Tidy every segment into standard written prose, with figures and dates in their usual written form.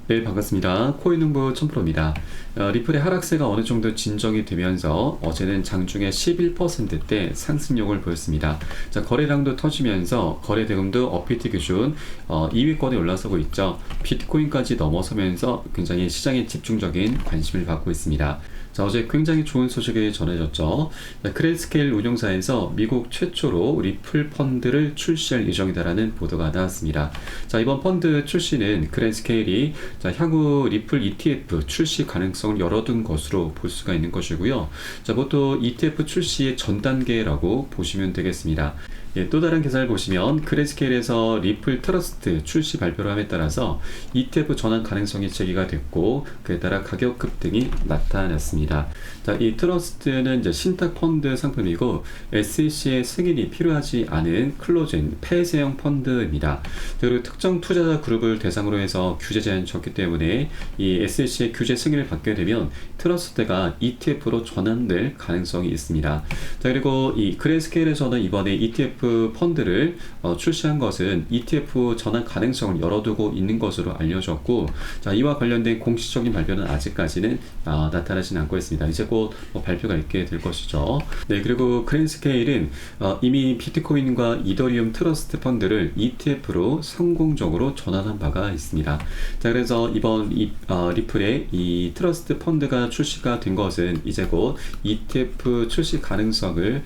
네, 반갑습니다. 코인농부 첨프로입니다. 리플의 하락세가 어느 정도 진정이 되면서 어제는 장중에 11%대 상승력을 보였습니다. 자, 거래량도 터지면서 거래 대금도 업비트 기준 2위권에 올라서고 있죠. 비트코인까지 넘어서면서 굉장히 시장에 집중적인 관심을 받고 있습니다. 자, 어제 굉장히 좋은 소식이 전해졌죠. 크레스케일 운용사에서 미국 최초로 리플 펀드를 출시할 예정이다라는 보도가 나왔습니다. 자, 이번 펀드 출시는 크레스케일이 향후 리플 ETF 출시 가능성을 열어둔 것으로 볼 수가 있는 것이고요. 자, 보통 ETF 출시의 전 단계라고 보시면 되겠습니다. 예, 또 다른 기사를 보시면 크레스케일에서 리플 트러스트 출시 발표함에 따라서 ETF 전환 가능성이 제기가 됐고 그에 따라 가격 급등이 나타났습니다. 자, 이 트러스트는 이제 신탁 펀드 상품이고 SEC의 승인이 필요하지 않은 클로즈인 폐쇄형 펀드입니다. 그리고 특정 투자자 그룹을 대상으로 해서 규제 제한이 적기 때문에 이 SEC의 규제 승인을 받게 되면 트러스트가 ETF로 전환될 가능성이 있습니다. 자, 그리고 이 크레스케일에서는 이번에 ETF 펀드를 출시한 것은 ETF 전환 가능성을 열어두고 있는 것으로 알려졌고, 자, 이와 관련된 공식적인 발표는 아직까지는 나타나진 않고 있습니다. 이제 곧 발표가 있게 될 것이죠. 네, 그리고 크레스케일은 이미 비트코인과 이더리움 트러스트 펀드를 ETF로 성공적으로 전환한 바가 있습니다. 자, 그래서 이번 리플의 이 트러스트 펀드가 출시가 된 것은 이제 곧 ETF 출시 가능성을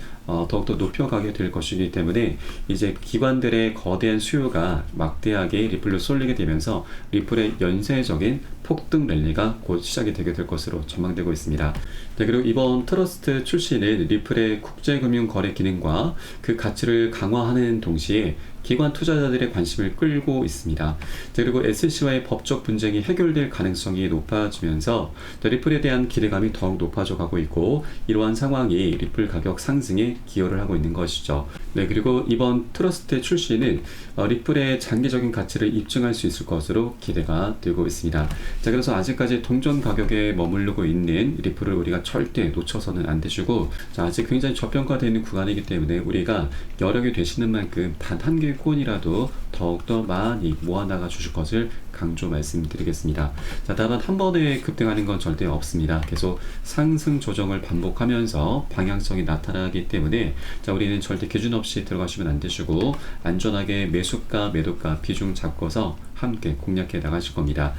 더욱더 높여가게 될 것이기 때문에 이제 기관들의 거대한 수요가 막대하게 리플로 쏠리게 되면서 리플의 연쇄적인 폭등 랠리가 곧 시작이 되게 될 것으로 전망되고 있습니다. 네, 그리고 이번 트러스트 출시는 리플의 국제금융 거래 기능과 그 가치를 강화하는 동시에 기관 투자자들의 관심을 끌고 있습니다. 그리고 SEC와의 법적 분쟁이 해결될 가능성이 높아지면서 리플에 대한 기대감이 더욱 높아져 가고 있고 이러한 상황이 리플 가격 상승에 기여를 하고 있는 것이죠. 네, 그리고 이번 트러스트 출시는 리플의 장기적인 가치를 입증할 수 있을 것으로 기대가 되고 있습니다. 자, 그래서 아직까지 동전 가격에 머무르고 있는 리플을 우리가 절대 놓쳐서는 안 되시고, 자, 아직 굉장히 저평가되어 있는 구간이기 때문에 우리가 여력이 되시는 만큼 단 한 개의 코인이라도 더욱더 많이 모아나가 주실 것을 강조 말씀드리겠습니다. 자, 다만 한 번에 급등하는 건 절대 없습니다. 계속 상승 조정을 반복하면서 방향성이 나타나기 때문에 자, 우리는 절대 기준 없이 들어가시면 안 되시고 안전하게 매수가 매도가 비중 잡고서 함께 공략해 나가실 겁니다.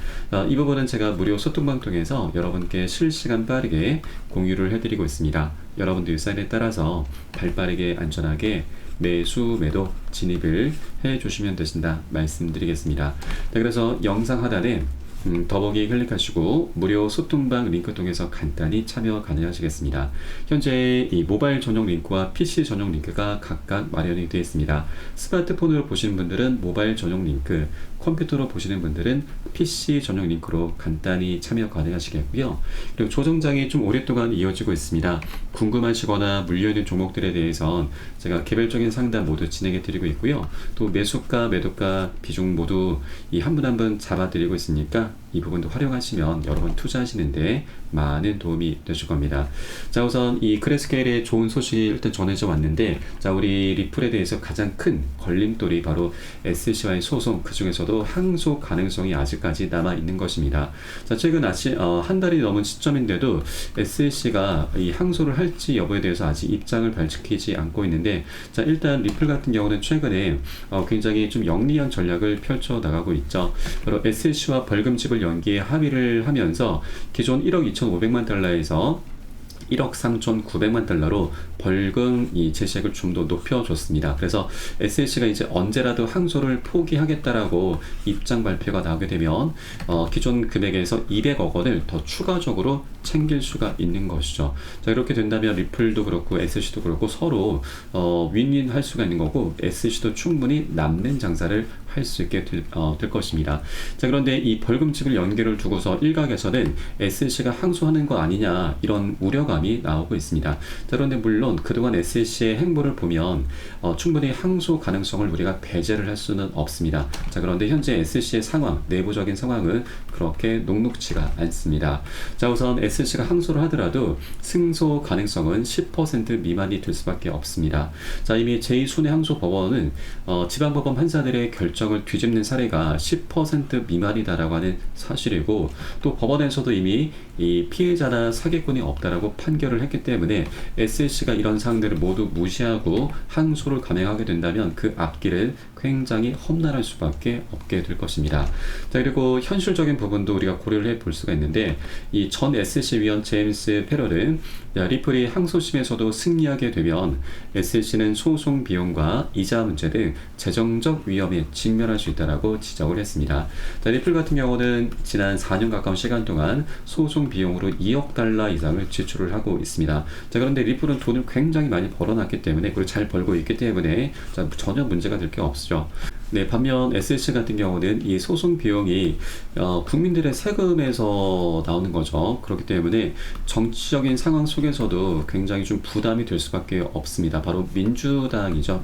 이 부분은 제가 무료 소통방 통해서 여러분께 실시간 빠르게 공유를 해드리고 있습니다. 여러분들 사인에 따라서 발빠르게 안전하게 매수 매도 진입을 해 주시면 되신다 말씀드리겠습니다. 네, 그래서 영상 하단에 더보기 클릭하시고 무료 소통방 링크 통해서 간단히 참여 가능하시겠습니다. 현재 이 모바일 전용 링크와 PC 전용 링크가 각각 마련이 되어 있습니다. 스마트폰으로 보시는 분들은 모바일 전용 링크, 컴퓨터로 보시는 분들은 PC 전용 링크로 간단히 참여 가능하시겠고요. 그리고 조정장이 좀 오랫동안 이어지고 있습니다. 궁금하시거나 물려있는 종목들에 대해선 제가 개별적인 상담 모두 진행해 드리고 있고요. 또 매수가 매도가 비중 모두 이 한 분 한 분 잡아 드리고 있으니까 이 부분도 활용하시면 여러분 투자하시는데 많은 도움이 되실 겁니다. 자, 우선 이 크레스케일의 좋은 소식이 일단 전해져 왔는데, 자, 우리 리플에 대해서 가장 큰 걸림돌이 바로 SEC와의 소송, 그 중에서도 항소 가능성이 아직까지 남아 있는 것입니다. 자, 최근 한 달이 넘은 시점인데도 SEC가 이 항소를 할지 여부에 대해서 아직 입장을 밝히지 않고 있는데, 자, 일단 리플 같은 경우는 최근에 굉장히 좀 영리한 전략을 펼쳐 나가고 있죠. 바로 SEC와 벌금집을 연기에 합의를 하면서 기존 1억 2,500만 달러에서 1억 3,900만 달러로 벌금 이 제시액을 좀 더 높여줬습니다. 그래서 SEC가 이제 언제라도 항소를 포기하겠다라고 입장 발표가 나오게 되면 기존 금액에서 200억 원을 더 추가적으로 챙길 수가 있는 것이죠. 자, 이렇게 된다면 리플도 그렇고 SEC도 그렇고 서로 윈윈 할 수가 있는 거고 SEC도 충분히 남는 장사를 할 수 있게 될 것입니다. 자, 그런데 이 벌금집을 연계를 두고서 일각에서는 SEC가 항소하는 거 아니냐 이런 우려감이 감이 나오고 있습니다. 자, 그런데 물론 그동안 SC의 행보를 보면 충분히 항소 가능성을 우리가 배제를 할 수는 없습니다. 자, 그런데 현재 SC의 상황, 내부적인 상황은 그렇게 녹록지가 않습니다. 자, 우선 SC가 항소를 하더라도 승소 가능성은 10% 미만이 될 수밖에 없습니다. 자, 이미 제2순회항소법원은 지방법원 판사들의 결정을 뒤집는 사례가 10% 미만이다라고 하는 사실이고, 또 법원에서도 이미 이 피해자나 사기꾼이 없다라고 판결을 했기 때문에 SC가 이런 사항들을 모두 무시하고 항소를 감행하게 된다면 그 앞길은 굉장히 험난할 수밖에 없게 될 것입니다. 자, 그리고 현실적인 부분도 우리가 고려를 해 볼 수가 있는데, 이 전 SC 위원 제임스 페럴은 리플이 항소심에서도 승리하게 되면 SC는 소송 비용과 이자 문제 등 재정적 위험에 직면할 수 있다라고 지적을 했습니다. 자, 리플 같은 경우는 지난 4년 가까운 시간 동안 소송 비용으로 2억 달러 이상을 지출을 하고 있습니다. 자, 그런데 리플은 돈을 굉장히 많이 벌어놨기 때문에, 그리고 잘 벌고 있기 때문에 전혀 문제가 될 게 없죠. 네, 반면 SC 같은 경우는 이 소송 비용이 국민들의 세금에서 나오는 거죠. 그렇기 때문에 정치적인 상황 속에서도 굉장히 좀 부담이 될 수밖에 없습니다. 바로 민주당이죠.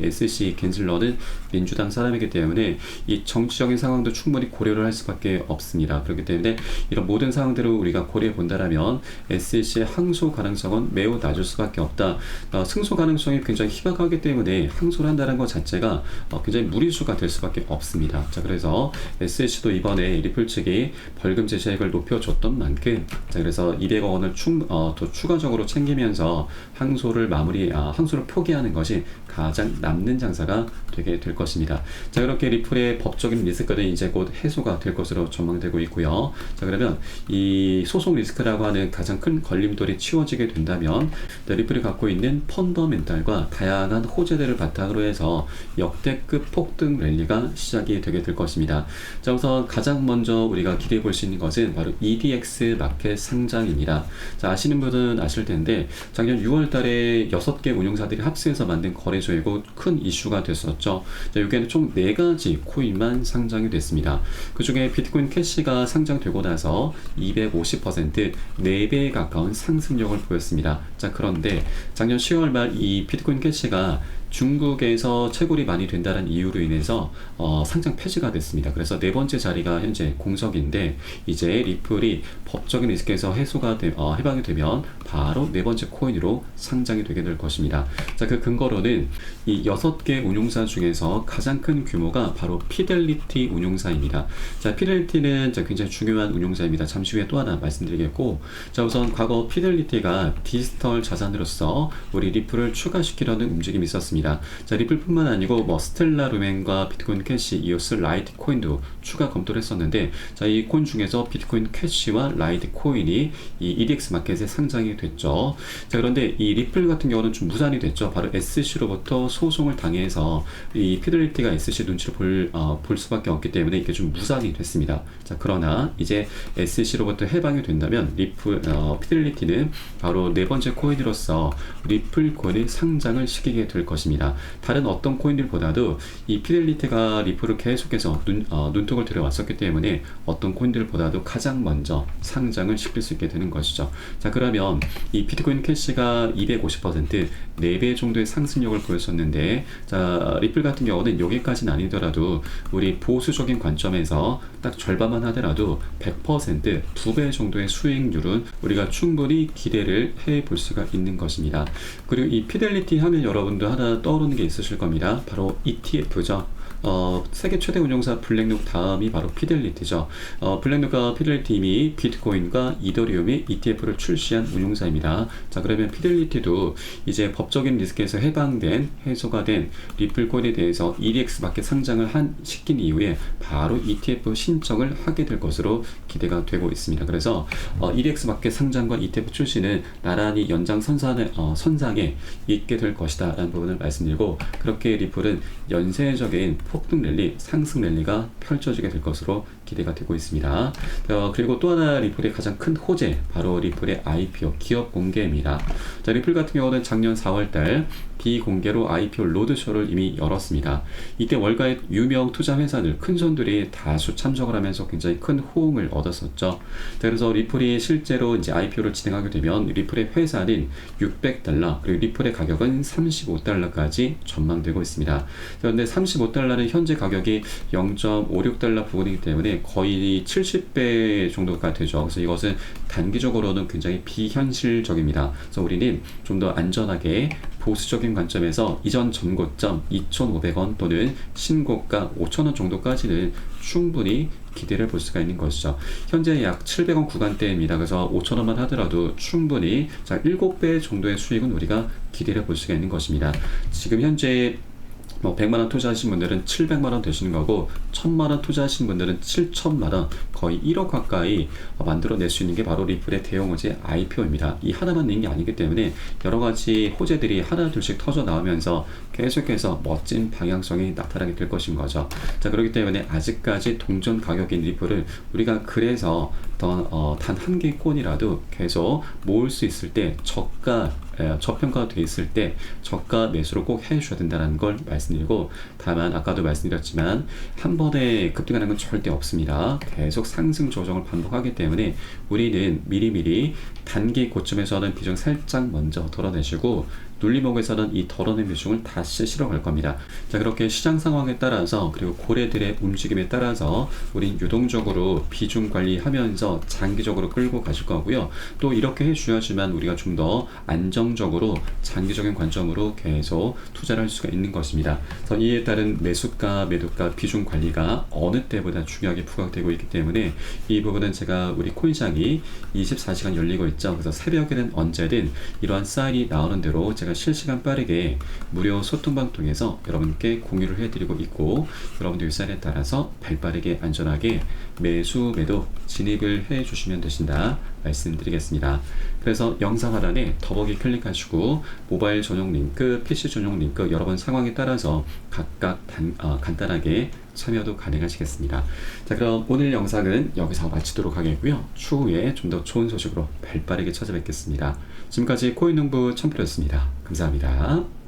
SC 겐슬러는 민주당 사람이기 때문에 이 정치적인 상황도 충분히 고려를 할 수밖에 없습니다. 그렇기 때문에 이런 모든 상황들을 우리가 고려해 본다라면 SC의 항소 가능성은 매우 낮을 수밖에 없다. 승소 가능성이 굉장히 희박하기 때문에 항소를 한다는 것 자체가 굉장히 무리수가 될 수밖에 없습니다. 자, 그래서 SC도 이번에 리플 측이 벌금 제시액을 높여줬던 만큼, 자, 그래서 200억 원을 또 추가적으로 챙기면서 항소를 포기하는 것이 가장 남는 장사가 되게 될 것입니다. 자, 그렇게 리플의 법적인 리스크는 이제 곧 해소가 될 것으로 전망되고 있고요. 자, 그러면 이 소송 리스크라고 하는 가장 큰 걸림돌이 치워지게 된다면, 리플이 갖고 있는 펀더멘탈과 다양한 호재들을 바탕으로 해서 역대급 폭등 랠리가 시작이 되게 될 것입니다. 자, 우선 가장 먼저 우리가 기대해 볼 수 있는 것은 바로 EDX 마켓 상장입니다. 자, 아시는 분은 아실 텐데 작년 6월 달에 6개 운용사들이 합세해서 만든 거래소이고 큰 이슈가 됐었죠. 자, 여기에는 총 4가지 코인만 상장이 됐습니다. 그 중에 비트코인 캐시가 상장되고 나서 250%, 4배에 가까운 상승력을 보였습니다. 자, 그런데 작년 10월 말 이 비트코인 캐시가 중국에서 채굴이 많이 된다는 이유로 인해서 상장 폐지가 됐습니다. 그래서 4번째 자리가 현재 공석인데, 이제 리플이 법적인 리스크에서 해방이 되면 바로 4번째 코인으로 상장이 되게 될 것입니다. 자, 그 근거로는 이 6개 운용사 중에서 가장 큰 규모가 바로 피델리티 운용사입니다. 자, 피델리티는 굉장히 중요한 운용사입니다. 잠시 후에 또 하나 말씀드리겠고, 자, 우선 과거 피델리티가 디지털 자산으로서 우리 리플을 추가시키려는 움직임이 있었습니다. 자, 리플뿐만 아니고 스텔라 루멘과 비트코인 캐시, 이오스 라이트 코인도 추가 검토를 했었는데, 자, 이 코인 중에서 비트코인 캐시와 라이트 코인이 이 EDX 마켓에 상장이 됐죠. 자, 그런데 이 리플 같은 경우는 좀 무산이 됐죠. 바로 SC로부터 소송을 당해서 이 피델리티가 SC 눈치를 볼 수밖에 없기 때문에 이게 좀 무산이 됐습니다. 자, 그러나 이제 SC로부터 해방이 된다면 피델리티는 바로 4번째 코인으로서 리플 코인의 상장을 시키게 될 것입니다. 다른 어떤 코인들보다도 이 피델리티가 리플을 계속해서 눈독을 들여왔었기 때문에 어떤 코인들보다도 가장 먼저 상장을 시킬 수 있게 되는 것이죠. 자, 그러면 이 비트코인 캐시가 250%, 4배 정도의 상승력을 보였었는데, 자, 리플 같은 경우는 여기까지는 아니더라도 우리 보수적인 관점에서 딱 절반만 하더라도 100%, 2배 정도의 수익률은 우리가 충분히 기대를 해볼 수가 있는 것입니다. 그리고 이 피델리티 하면 여러분도 하나 떠오르는 게 있으실 겁니다. 바로 ETF죠. 세계 최대 운용사 블랙록 다음이 바로 피델리티죠. 블랙록과 피델리티 이미 비트코인과 이더리움의 ETF를 출시한 운용사입니다. 자, 그러면 피델리티도 이제 법적인 리스크에서 해소가 된 리플 코인에 대해서 EDX 마켓 상장을 시킨 이후에 바로 ETF 신청을 하게 될 것으로 기대가 되고 있습니다. 그래서 EDX 마켓 상장과 ETF 출시는 나란히 연장선상에 있게 될 것이다 라는 부분을 말씀드리고, 그렇게 리플은 연쇄적인 폭등 랠리, 상승 랠리가 펼쳐지게 될 것으로 기대가 되고 있습니다. 그리고 또 하나 리플의 가장 큰 호재, 바로 리플의 IPO 기업 공개입니다. 자, 리플 같은 경우는 작년 4월달 비공개로 IPO 로드쇼를 이미 열었습니다. 이때 월가의 유명 투자 회사들, 큰 손들이 다수 참석을 하면서 굉장히 큰 호응을 얻었었죠. 자, 그래서 리플이 실제로 이제 IPO를 진행하게 되면 리플의 회사는 $600, 그리고 리플의 가격은 $35까지 전망되고 있습니다. 그런데 $35는 현재 가격이 $0.56 부분이기 때문에 거의 70배 정도가 되죠. 그래서 이것은 단기적으로는 굉장히 비현실적입니다. 그래서 우리는 좀 더 안전하게 보수적인 관점에서 이전 전고점 2,500원 또는 신고가 5,000원 정도까지는 충분히 기대를 볼 수가 있는 것이죠. 현재 약 700원 구간대입니다. 그래서 5,000원만 하더라도 충분히 7배 정도의 수익은 우리가 기대를 볼 수가 있는 것입니다. 지금 현재 100만원 투자하신 분들은 700만원 되시는 거고, 1000만원 투자하신 분들은 7천만원, 거의 1억 가까이 만들어낼 수 있는 게 바로 리플의 대형 호재 IPO입니다. 이 하나만 있는 게 아니기 때문에 여러 가지 호재들이 하나 둘씩 터져 나오면서 계속해서 멋진 방향성이 나타나게 될 것인 거죠. 자, 그렇기 때문에 아직까지 동전 가격인 리플을 우리가 그래서 단 한 개권이라도 계속 모을 수 있을 때 저평가가 돼 있을 때 저가 매수를 꼭 해주셔야 된다는 걸 말씀드리고, 다만 아까도 말씀드렸지만 한 번에 급등하는 건 절대 없습니다. 계속 상승 조정을 반복하기 때문에 우리는 미리미리 단기 고점에서는 비중 살짝 먼저 덜어내시고, 눌림목에서는 이 덜어낸 비중을 다시 실어갈 겁니다. 자, 그렇게 시장 상황에 따라서, 그리고 고래들의 움직임에 따라서 우린 유동적으로 비중 관리하면서 장기적으로 끌고 가실 거고요. 또 이렇게 해주셔야지만 우리가 좀 더 안정적으로 장기적인 관점으로 계속 투자를 할 수가 있는 것입니다. 그래서 이에 따른 매수가, 매도가, 비중 관리가 어느 때보다 중요하게 부각되고 있기 때문에 이 부분은 제가 우리 코인시장이 24시간 열리고 있죠. 그래서 새벽에는 언제든 이러한 사인이 나오는 대로 제가 실시간 빠르게 무료 소통방 통해서 여러분께 공유를 해드리고 있고, 여러분들 일산에 따라서 발빠르게 안전하게 매수, 매도 진입을 해주시면 되신다 말씀드리겠습니다. 그래서 영상 하단에 더보기 클릭하시고 모바일 전용 링크, PC 전용 링크 여러 번 상황에 따라서 각각 간단하게 참여도 가능하시겠습니다. 자, 그럼 오늘 영상은 여기서 마치도록 하겠고요. 추후에 좀 더 좋은 소식으로 발빠르게 찾아뵙겠습니다. 지금까지 코인농부 첨프였습니다. 감사합니다.